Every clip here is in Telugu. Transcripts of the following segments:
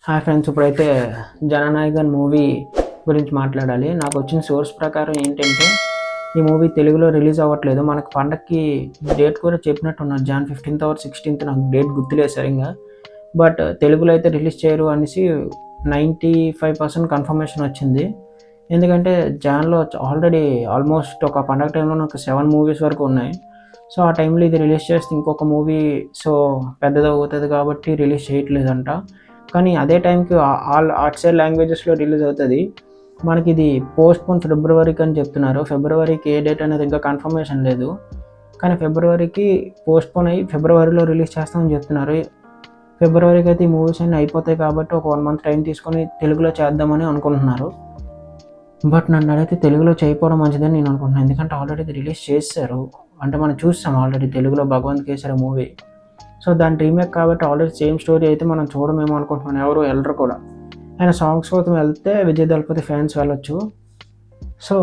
హాయ్ ఫ్రెండ్స్, ఇప్పుడైతే జననాయకన్ మూవీ గురించి మాట్లాడాలి. నాకు వచ్చిన సోర్స్ ప్రకారం ఏంటంటే ఈ మూవీ తెలుగులో రిలీజ్ అవ్వట్లేదు. మనకు పండగకి డేట్ కూడా చెప్పినట్టున్నారు, జాన్ 15th ఆర్ 16th, నాకు డేట్ గుర్తులేదు సరిగ్గా. బట్ తెలుగులో అయితే రిలీజ్ చేయరు అనేసి 95% కన్ఫర్మేషన్ వచ్చింది. ఎందుకంటే జాన్లో ఆల్రెడీ ఆల్మోస్ట్ ఒక పండగ టైంలో నాకు 7 మూవీస్ వరకు ఉన్నాయి. సో ఆ టైంలో ఇది రిలీజ్ చేస్తే ఇంకొక మూవీ సో పెద్దది అవుతుంది కాబట్టి రిలీజ్ చేయట్లేదంట. కానీ అదే టైంకి ఆల్ అటు సైడ్ లాంగ్వేజెస్లో రిలీజ్ అవుతుంది. మనకి ఇది పోస్ట్పోన్ ఫిబ్రవరికి అని చెప్తున్నారు. ఫిబ్రవరికి ఏ డేట్ అనేది ఇంకా కన్ఫర్మేషన్ లేదు, కానీ ఫిబ్రవరికి పోస్ట్పోన్ అయ్యి ఫిబ్రవరిలో రిలీజ్ చేస్తామని చెప్తున్నారు. ఫిబ్రవరికి అయితే ఈ మూవీస్ అన్నీ అయిపోతాయి కాబట్టి ఒక 1 month టైం తీసుకొని తెలుగులో చేద్దామని అనుకుంటున్నారు. బట్ నన్ను అడిగితే తెలుగులో చేయకపోవడం మంచిదని నేను అనుకుంటున్నాను. ఎందుకంటే ఆల్రెడీ ఇది రిలీజ్ చేశారు, అంటే మనం చూస్తాం ఆల్రెడీ తెలుగులో భగవంత్ కేసరి మూవీ. సో దాని రీమేక్ కాబట్టి ఆల్రెడీ సేమ్ స్టోరీ అయితే మనం చూడమేమో అనుకుంటున్నాను. ఎవరు వెళ్ళరు కూడా. ఆయన సాంగ్స్ కోసం వెళ్తే విజయ్ దళపతి ఫ్యాన్స్ వెళ్ళొచ్చు. సో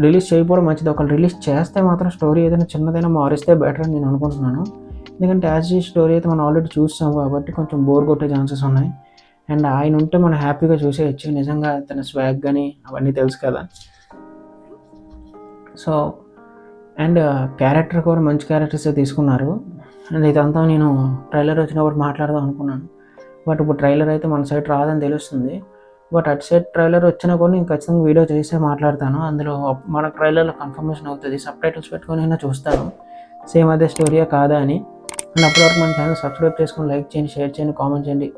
రిలీజ్ చేయకపోవడం మంచిది. ఒకళ్ళు రిలీజ్ చేస్తే మాత్రం స్టోరీ ఏదైనా చిన్నదైనా మారిస్తే బెటర్ అని నేను అనుకుంటున్నాను. ఎందుకంటే యాజ్ ఈ స్టోరీ అయితే మనం ఆల్రెడీ చూస్తాం కాబట్టి కొంచెం బోర్ కొట్టే ఛాన్సెస్ ఉన్నాయి. అండ్ ఆయన ఉంటే మనం హ్యాపీగా చూసేయచ్చు. నిజంగా తన స్వాగ్ కానీ అవన్నీ తెలుసు కదా. సో అండ్ క్యారెక్టర్ కూడా మంచి క్యారెక్టర్సే తీసుకున్నారు. అండ్ ఇదంతా నేను ట్రైలర్ వచ్చినప్పుడు మాట్లాడదాం అనుకున్నాను, బట్ ఇప్పుడు ట్రైలర్ అయితే మన సైడ్ రాదని తెలుస్తుంది. బట్ అటు సైడ్ ట్రైలర్ వచ్చినా కూడా నేను ఖచ్చితంగా వీడియో చేసే మాట్లాడతాను. అందులో మన ట్రైలర్లో కన్ఫర్మేషన్ అవుతుంది. సబ్ టైటిల్స్ పెట్టుకొని అయినా చూస్తాను సేమ్ అదే స్టోరీయా కాదా అని. అండ్ అప్పటివరకు మన ఛానల్ సబ్స్క్రైబ్ చేసుకొని లైక్ చేయండి, షేర్ చేయండి, కామెంట్ చేయండి.